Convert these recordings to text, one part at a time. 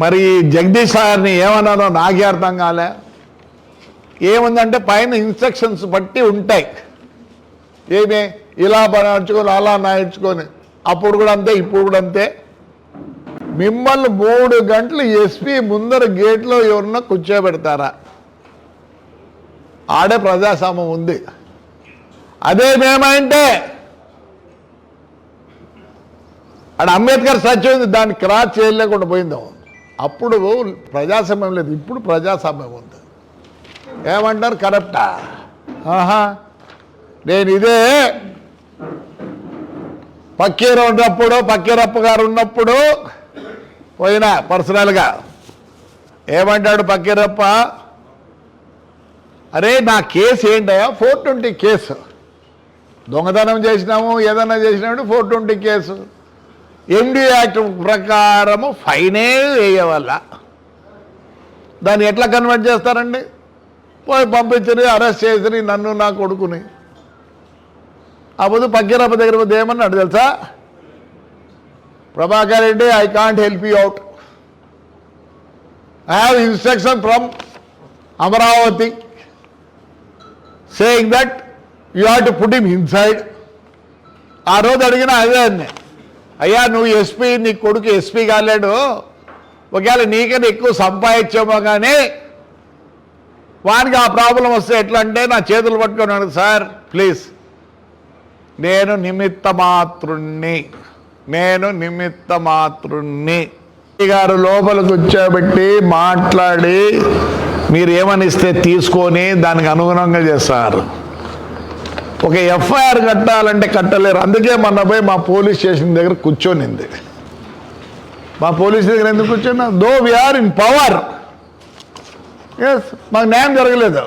మరి జగదీష్ సార్ని ఏమన్నానో నాకే అర్థం కాలే. ఏముందంటే పైన ఇన్స్ట్రక్షన్స్ బట్టి ఉంటాయి. ఏమి ఇలా నడుచుకొని అలా నడుచుకొని, అప్పుడు కూడా అంతే, ఇప్పుడు కూడా అంతే. మిమ్మల్ని 3 గంటలు ఎస్పీ ముందర గేట్లో ఎవరన్నా కూర్చోబెడతారా? ఆడే ప్రజాస్వామ్యం ఉంది. అదే మేమంటే ఆడ అంబేద్కర్ సత్యం ఉంది, దాన్ని క్రాస్ చేయలేకుండా పోయిందాం. అప్పుడు ప్రజాస్వామ్యం లేదు, ఇప్పుడు ప్రజాస్వామ్యం ఉంది. ఏమంటారు? కరెక్టా? ఆహా, నేను ఇదే పక్కీరప్ప గారు ఉన్నప్పుడు పోయినా పర్సనల్గా. ఏమంటాడు పక్కీరప్ప, అరే నా కేసు ఏంటయా? 420 కేసు, దొంగతనం చేసినాము ఏదన్నా చేసినాము 420 కేసు. ఎండి యాక్ట్ ప్రకారము ఫైనే వేయవల్ల, దాన్ని ఎట్లా కన్వర్ట్ చేస్తారండి? పోయి పంపించని అరెస్ట్ చేసి నన్ను నా కొడుకుని. ఆ పొద్దు పక్కీరప్ప దగ్గర పోతే ఏమన్నాడు తెలుసా? Prabhakar Reddy, I can't help you out. I have instruction from Amaravati saying that you have to put him inside. ఆ రోజు అడిగిన అదే అన్నీ, అయ్యా నువ్వు ఎస్పీ, నీ కొడుకు ఎస్పీ కాలేడు, ఒకవేళ నీకన్నా ఎక్కువ సంపాదించామో కానీ వానికి ఆ ప్రాబ్లం వస్తే ఎట్లా అంటే నా చేతులు పట్టుకున్నాడు. సార్ ప్లీజ్, నేను నిమిత్త మాత్రుణ్ణి గారు లోపల కూర్చోబెట్టి మాట్లాడి మీరు ఏమనిస్తే తీసుకొని దానికి అనుగుణంగా చేస్తారు. ఒక ఎఫ్ఐఆర్ కట్టాలంటే కట్టలేరు. అందుకే మొన్న పోయి మా పోలీస్ స్టేషన్ దగ్గర కూర్చొనింది. మా పోలీస్ దగ్గర ఎందుకు కూర్చున్నా? దో వీఆర్ ఇన్ పవర్, ఎస్, మాకు న్యాయం జరగలేదు.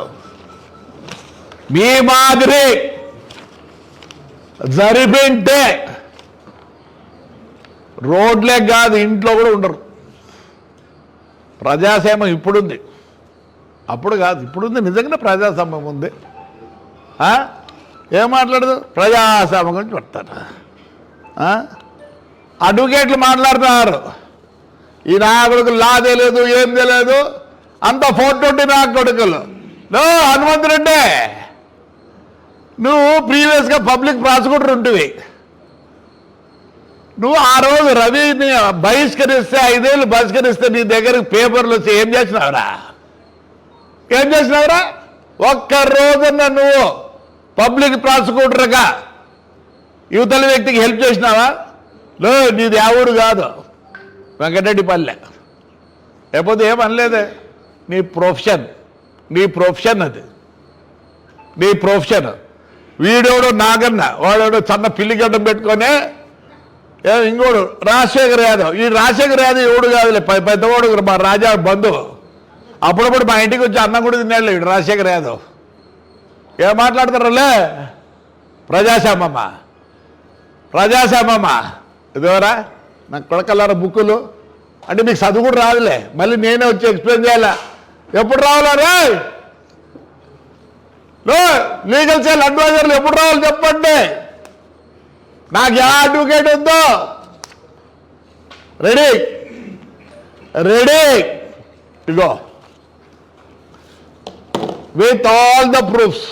మీ మాదిరి జరిపింటే రోడ్లే కాదు ఇంట్లో కూడా ఉండరు. ప్రజాస్వామ్యం ఇప్పుడుంది, అప్పుడు కాదు, ఇప్పుడుంది. నిజంగానే ప్రజాస్వామ్యం ఉంది. ఏం మాట్లాడదు? ప్రజాస్వామ్యం గురించి పెడతారు. అడ్వకేట్లు మాట్లాడుతున్నారు, ఈ నా కొడుకులు లా తెలియదు, ఏం తెలియదు, అంత 420 నా కొడుకులు. హనుమంతుడంటే నువ్వు ప్రీవియస్గా పబ్లిక్ ప్రాసిక్యూటర్ ఉంటివి. నువ్వు ఆ రోజు రవిని బహిష్కరిస్తే, 5 ఏళ్ళు బహిష్కరిస్తే నీ దగ్గరకు పేపర్లు వచ్చి ఏం చేసినావురా? ఒక్క రోజున నువ్వు పబ్లిక్ ప్రాసిక్యూటర్గా యువతల వ్యక్తికి హెల్ప్ చేసినావా? నీది ఆ ఊరు కాదు, వెంకటరెడ్డిపల్లె. లేకపోతే ఏమనలేదే. నీ ప్రొఫెషన్ అది, నీ ప్రొఫెషన్. వీడోడు నాగన్న, వాడోడు సన్న పిల్లిగడ్డం పెట్టుకొని, ఇంకోడు రాజశేఖర్ యాదవ్. ఈ రాజశేఖర్ యాదవ్ ఎవడు కాదులే, పెద్దవాడు, మా రాజా బంధువు. అప్పుడప్పుడు మా ఇంటికి వచ్చి అన్నం కూడా తిన్నాడు వీడు రాజశేఖర్ యాదవ్. ఏం మాట్లాడతారులే? ప్రజాస్వామ్యమా ఇదివరా నాకు కొడకల్లారా బుక్కులు అంటే మీకు చదువు కూడా రాదులే, మళ్ళీ నేనే వచ్చి ఎక్స్ప్లెయిన్ చేయాలా? ఎప్పుడు రావాలా రే? లీగల్ సెల్ అడ్వైజర్లు ఎప్పుడు రావాలి చెప్పండి. నాకు ఏ అడ్వకేట్ ఉందో ready ego with all the proofs.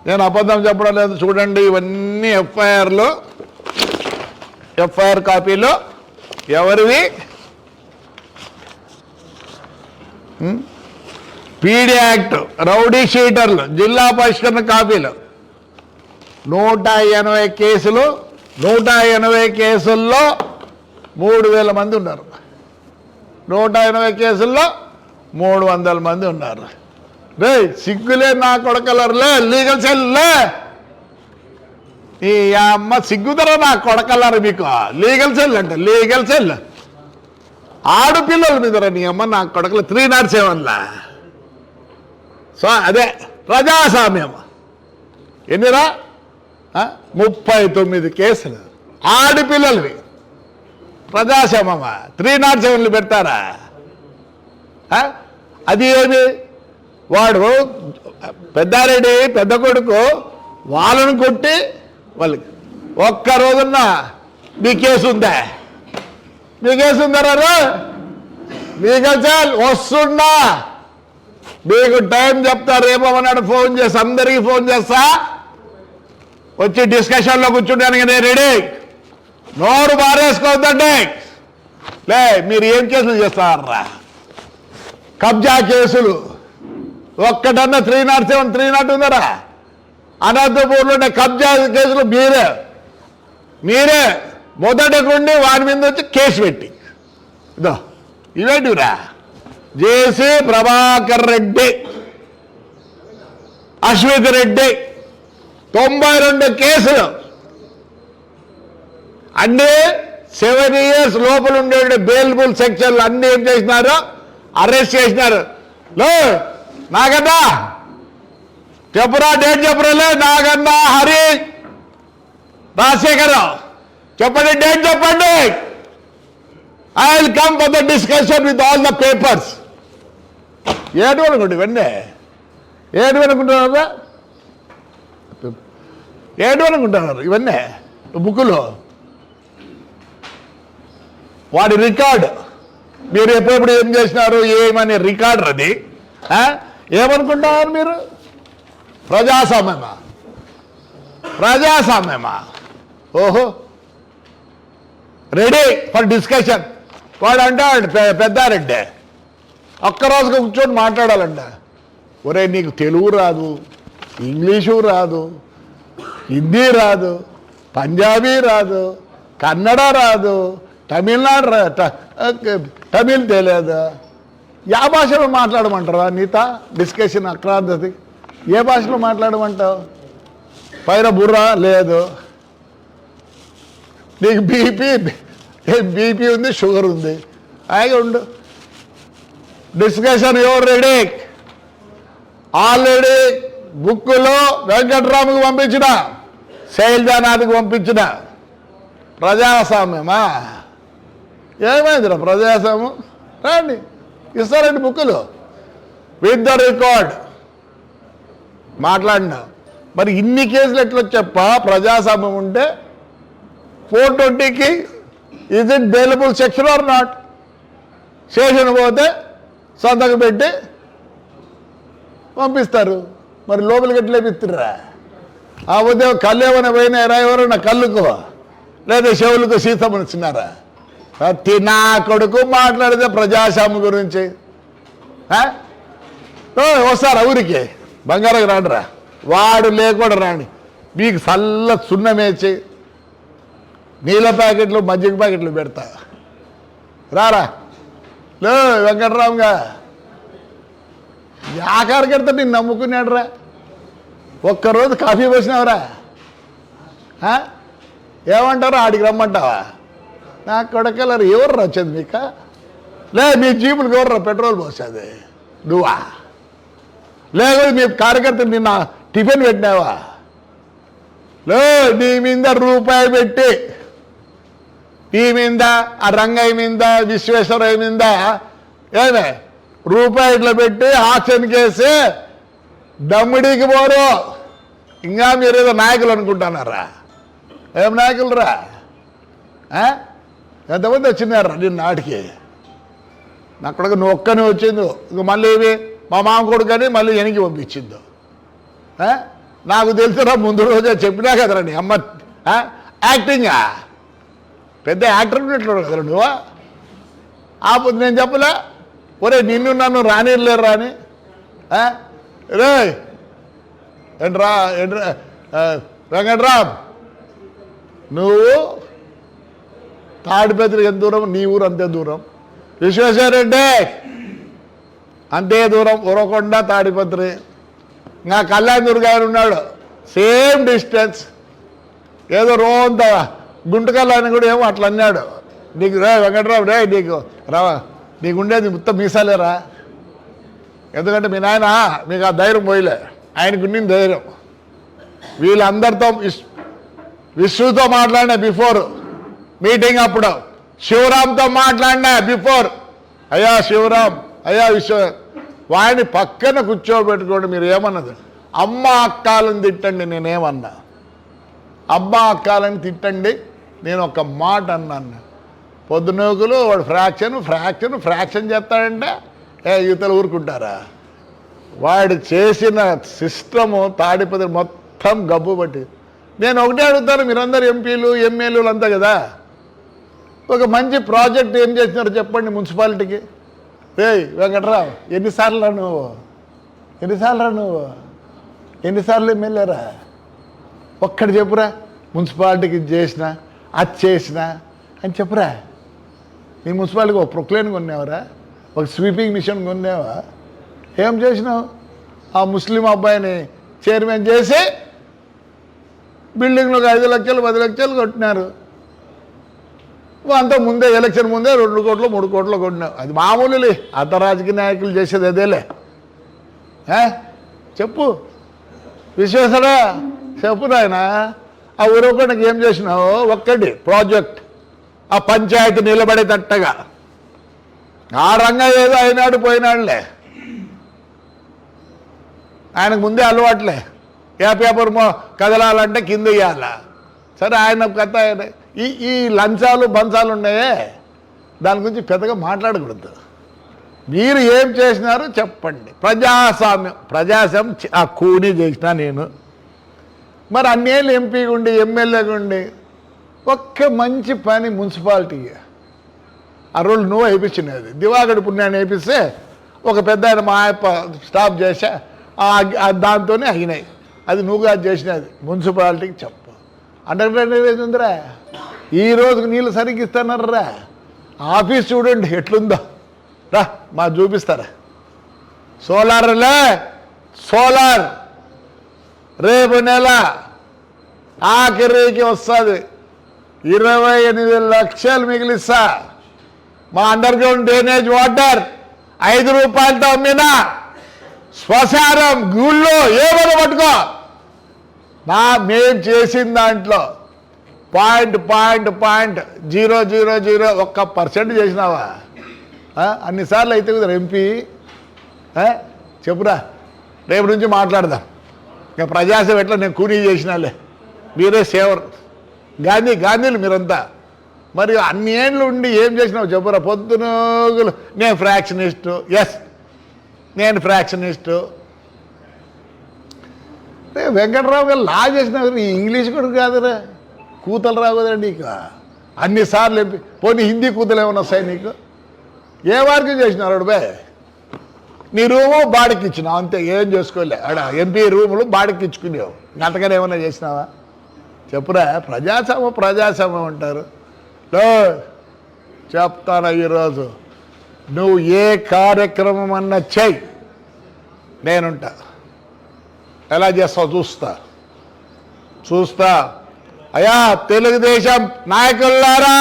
నేను అబద్ధం చెప్పడం లేదు, చూడండి. ఇవన్నీ ఎఫ్ఐఆర్ కాపీలు ఎవరివి? పీడీ యాక్ట్, రౌడీ షీటర్లు, జిల్లా పరిష్కరణ కాపీలు. 180 కేసులు. 180 కేసుల్లో 3000 మంది ఉన్నారు. 180 కేసుల్లో 300 మంది ఉన్నారు. రే సిగ్గులే నా కొడకలర్లే, లీగల్ సెల్లే. ఈ అమ్మ సిగ్గుదరా నా కొడకలరు మీకు. లీగల్ సెల్ అంటే లీగల్ సెల్ ఆడపిల్లల మీదరా నీ అమ్మ నా కొడకలు. 307లా. సో అదే ప్రజాస్వామ్యం. ఎన్నిరా? 39 కేసులు ఆడపిల్లలవి. ప్రజాస్వామ్యమా? 307లు పెడతారా? అది ఏమి? వాడు పెద్దారెడ్డి పెద్ద కొడుకు వాళ్ళను కొట్టి వాళ్ళకి ఒక్క రోజున్న మీ కేసు ఉందా? మీకేసుందరారు మీకు చాలు వస్తున్నా, మీకు టైం చెప్తా, రేపమన్నాడు ఫోన్ చేసి అందరికీ ఫోన్ చేస్తా, వచ్చి డిస్కషన్లో కూర్చుంటానికి నేను రెడీ. నోరు బారేసుకోవద్దండి. లే మీరు ఏం కేసులు చేస్తారా? కబ్జా కేసులు ఒక్కటన్నా 307, 300 ఉందరా? అనంతపూర్లో ఉండే కబ్జా కేసులు మీరే మొదటికుండి వాడి మీద వచ్చి కేసు పెట్టి ఇదో ఇవేంటివిరా? జేసీ ప్రభాకర్ రెడ్డి, అశ్విత్ రెడ్డి 92 కేసులు అన్నీ 7 years లోపల ఉండే బెయిలబుల్ సెక్షన్లు అన్నీ ఏం చేసినారు? అరెస్ట్ చేసినారు. లో నాగన్నా చెప్పురా, డేట్ చెప్పురాలే. నాగన్నా, హరి, రాజశేఖర్ చెప్పండి, డేట్ చెప్పండి. I will come for the discussion with all the papers. ఏడు అనుకోండి ఇవన్నీ, ఏడు అనుకుంటున్నారా? ఏడు అనుకుంటున్నారు ఇవన్నీ బుక్కులు. వాడి రికార్డ్ మీరు ఎప్పుడెప్పుడు ఏం చేసినారు ఏమని రికార్డర్ అది. ఏమనుకుంటున్నారు మీరు? ప్రజాస్వామ్యమా? ఓహో, రెడీ ఫర్ డిస్కషన్. వాడు అంటాడు పెద్దారెడ్డి ఒక్కరోజుకు కూర్చొని మాట్లాడాలంట. ఒరే నీకు తెలుగు రాదు, ఇంగ్లీషు రాదు, హిందీ రాదు, పంజాబీ రాదు, కన్నడ రాదు, తమిళ్ తెలియదు, యా భాషలో మాట్లాడమంటారా? నీతా డిస్కషన్ అక్రాంతది ఏ భాషలో మాట్లాడమంటావు? పైన బుర్ర లేదు, నీకు బీపీ ఉంది, షుగర్ ఉంది, హాయిగా ఉండు. Discussion your ready. ఆల్రెడీ బుక్కులో వెంకట్రాముకు పంపించిన, శైలజానాథ్కి పంపించిన. ప్రజాస్వామ్యమా? ఏమైందిరా ప్రజాస్వామ్యం? రండి ఇస్తారండి బుక్కులు విత్ ద రికార్డ్. మాట్లాడినా మరి ఇన్ని కేసులు ఎట్లా చెప్ప? ప్రజాస్వామ్యం ఉంటే 420కి is it bailable section or not? Station పోతే సంతకం పెట్టి పంపిస్తారు. మరి లోపలికి ఎట్లా పిత్తుర్రా? ఆ ఉదయం కళ్ళు ఏమైనా పోయినారా? ఎవరైనా కళ్ళుకో లేదా చెవులకు సీతమ్మని ఇచ్చినారా? నా కొడుకు మాట్లాడితే ప్రజాస్వామ్యం గురించి వస్తారా ఊరికి? బంగారం రాండిరా, వాడు లేకుండా రాండి. మీకు చల్ల సున్నమేసి నీళ్ళ ప్యాకెట్లు మజ్జిగ ప్యాకెట్లు పెడతా. రారా లే వెంకట్రామ్గా యాకారికెడతా నిన్ను నమ్ముకున్నాడు రా. ఒక్కరోజు కాఫీ పోసినావురా? ఏమంటారు? ఆడికి రమ్మంటావా? నా కొడకలరు ఎవర్రా వచ్చేది మీకు? లే మీ జీపులకు ఎవర్రా పెట్రోల్ పోసేది? నువ్వా? లేకపోతే మీ కార్యకర్తలు నిన్న టిఫిన్ పెట్టినావా? లే నీ మీద రూపాయి పెట్టి, నీ మీద ఆ రంగయ్య మీద విశ్వేశ్వరయ్య మీద ఏమే రూపాయి ఇట్లా పెట్టి ఆక్షన్ కేసి దమ్ముడికి పోరు. ఇంకా మీరేదో నాయకులు అనుకుంటున్నారా? ఏం నాయకులు రా? ఎంతమంది వచ్చినారా నిన్న ఆడికి? నా కొడుకు నువ్వు ఒక్కనే వచ్చింది, ఇంక మళ్ళీ ఇవి మా మామ కొడుకు అని మళ్ళీ వెనక్కి పంపించింది. నాకు తెలుసురా, ముందు రోజే చెప్పినా కదరా నీ అమ్మ యాక్టింగా పెద్ద యాక్టర్ ఉన్నట్లు కదరా నువ్వు. ఆపు నేను చెప్పలే ఒరే నిన్ను నన్ను రానిలేరు రాని రే ఏంట్రా వెంకట్రామ్, నువ్వు తాడిపత్రికి ఎంత దూరం, నీ ఊరు అంతే దూరం. విశ్వేశ్వరరెడ్డి అంతే దూరం, ఉరకొండ తాడిపత్రి. ఇంకా కళ్యాణ్ దుర్గాయన ఉన్నాడు, సేమ్ డిస్టెన్స్. ఏదో రోంత గుంటకల్లాయన కూడా ఏమో అట్లా అన్నాడు. నీకు రే వెంకట్రావు రే నీకు రావా, నీకు ఉండేది మొత్తం మీసాలేరా. ఎందుకంటే మీ నాయన మీకు ఆ ధైర్యం పోయలే, ఆయనకు ఉండింది ధైర్యం. వీళ్ళందరితో విష్ణుతో మాట్లాడినా బిఫోర్ మీటింగ్, అప్పుడు శివరామ్తో మాట్లాడినా బిఫోర్. అయ్యా శివరామ్, అయ్యా వాడిని పక్కన కూర్చోబెట్టుకోండి. మీరు ఏమన్నది? అమ్మ అక్కాలను తిట్టండి, నేనేమన్నా? అమ్మ అక్కాలని తిట్టండి, నేను ఒక మాట అన్నాను. పొద్దునూకులు వాడు ఫ్రాక్షన్ చేస్తాడంటే యువతలు ఊరుకుంటారా? వాడు చేసిన సిస్టము తాడిపత్రి మొత్తం గబ్బు పట్టి. నేను ఒకటే అడుగుతాను, మీరందరూ ఎంపీలు ఎమ్మెల్యేలు అంతా కదా, ఒక మంచి ప్రాజెక్ట్ ఏం చేసినారో చెప్పండి మున్సిపాలిటీకి. వెంకట్రావు ఎన్నిసార్లు ఎమ్మెల్యేరా? ఒక్కటి చెప్పురా, మున్సిపాలిటీకి ఇది చేసిన అది చేసిన అని చెప్పురా. నీ మున్సిపాలిటీకి ఒక ప్రొక్లైన్ కొన్నావరా? ఒక స్వీపింగ్ మిషన్ కొన్నావా? ఏం చేసినావు? ఆ ముస్లిం అబ్బాయిని చైర్మన్ చేసి బిల్డింగ్లోకి 5 లక్షలు 10 లక్షలు కొట్టినారు. అంతా ముందే ఎలక్షన్ ముందే 2 కోట్లు 3 కోట్లు కొట్టినావు. అది మామూలులే, అంత రాజకీయ నాయకులు చేసేది అదేలే. చెప్పు విశ్వేశ్వరా, చెప్పు నాయన. ఆ ఊరొక్కడికి ఏం చేసినావు? ఒక్కటి ప్రాజెక్ట్, ఆ పంచాయతీ నిలబడేటట్టుగా. ఆ రంగం ఏదో అయినాడు పోయినాడులే, ఆయనకు ముందే అలవాట్లే. ఏ పేపర్ కదలాలంటే కింద ఇవ్వాల. సరే ఆయన కథ. ఈ లంచాలు బంచాలు ఉన్నాయే, దాని గురించి పెద్దగా మాట్లాడకూడదు. మీరు ఏం చేసినారు చెప్పండి. ప్రజాస్వామ్యం ఆ కూని చేసినా నేను. మరి అన్నేళ్ళు ఎంపీగా ఉండి ఎమ్మెల్యేగా ఉండి ఒక్క మంచి పని మున్సిపాలిటీకి ఆ రోజు నువ్వు వేయించినది. దివాగడి పుణ్యాన్ని వేయిస్తే ఒక పెద్ద ఆయన మా స్టాప్ చేసా, దాంతోనే అయినాయి. అది నువ్వుగా చేసినది మున్సిపాలిటీకి చెప్పు. అండర్ డ్రైనేజ్ ఉందిరా, ఈ రోజుకి నీళ్ళు సరిగ్గా ఇస్తున్నారా? ఆఫీస్ చూడండి ఎట్లుందో, రా మా చూపిస్తారా. సోలార్ రేపు నెల ఆఖరికి వస్తుంది. 28 లక్షలు మిగిలిస్తా. మా అండర్ గ్రౌండ్ డ్రైనేజ్ వాటర్ 5 రూపాయలతో అమ్మినా, శ్మశానం గుళ్ళో ఏమైనా పట్టుకో. మేం చేసిన దాంట్లో 0.001% చేసినావా? అన్నిసార్లు అయితే కుదర ఎంపీ. చెప్పురా, రేపు నుంచి మాట్లాడదాం. ఇంకా ప్రజాసేవ ఎట్లా నేను కూనీ చేసినాలే, మీరే సేవర్ గాంధీలు మీరంతా. మరి అన్ని ఏళ్ళు ఉండి ఏం చేసినావు చెప్పురా? పొద్దునోగులు నేను ఫ్రాక్షనిస్టు. నేను ఫ్రాక్షనిస్టు. వెంకట్రావు గారు లా చేసిన ఇంగ్లీష్ కూడా కాదురా, కూతలు రావు కదండి నీకు. అన్నిసార్లు ఎంపీ. పోనీ హిందీ కూతలు ఏమన్నా వస్తాయి నీకు? ఏ వారికి చేసినారు బే? నీ రూము బాడికి ఇచ్చినావు అంతే, ఏం చేసుకోలే. ఆడ ఎంపీ రూములు బాడికి ఇచ్చుకునేవు, అంతగానే ఏమన్నా చేసినావా? చెప్పురా. ప్రజాస్వామ్యం అంటారు. చెప్తాను, ఈరోజు నువ్వు ఏ కార్యక్రమం అన్నా చెయ్యి, నేనుంటా. ఎలా చేస్తావు చూస్తా. అయ్యా తెలుగుదేశం నాయకులారా,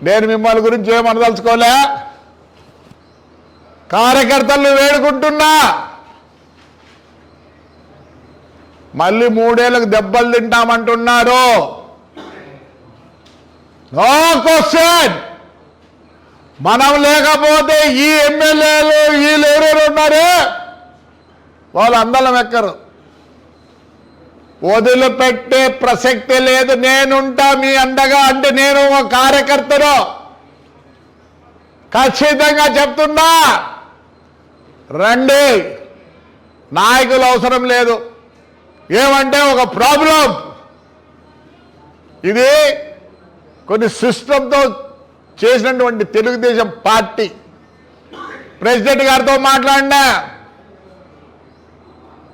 నేను మిమ్మల్ని గురించి ఏమనదలుచుకోలే. కార్యకర్తలను వేడుకుంటున్నా, మళ్ళీ 3 ఏళ్ళకు దెబ్బలు తింటామంటున్నారు. No question. మనం లేకపోతే ఈ ఎమ్మెల్యేలు వీళ్ళు ఎవరెవరు ఉన్నారు, వాళ్ళు అందలం ఎక్కరు. వదిలిపెట్టే ప్రసక్తి లేదు. నేనుంటా మీ అండగా. అంటే నేను ఒక కార్యకర్తను ఖచ్చితంగా చెప్తున్నా. రండి, నాయకులు అవసరం లేదు. ఏమంటే ఒక ప్రాబ్లం ఇది, కొన్ని సిస్టంతో చేసినటువంటి తెలుగుదేశం పార్టీ. ప్రెసిడెంట్ గారితో మాట్లాడినా,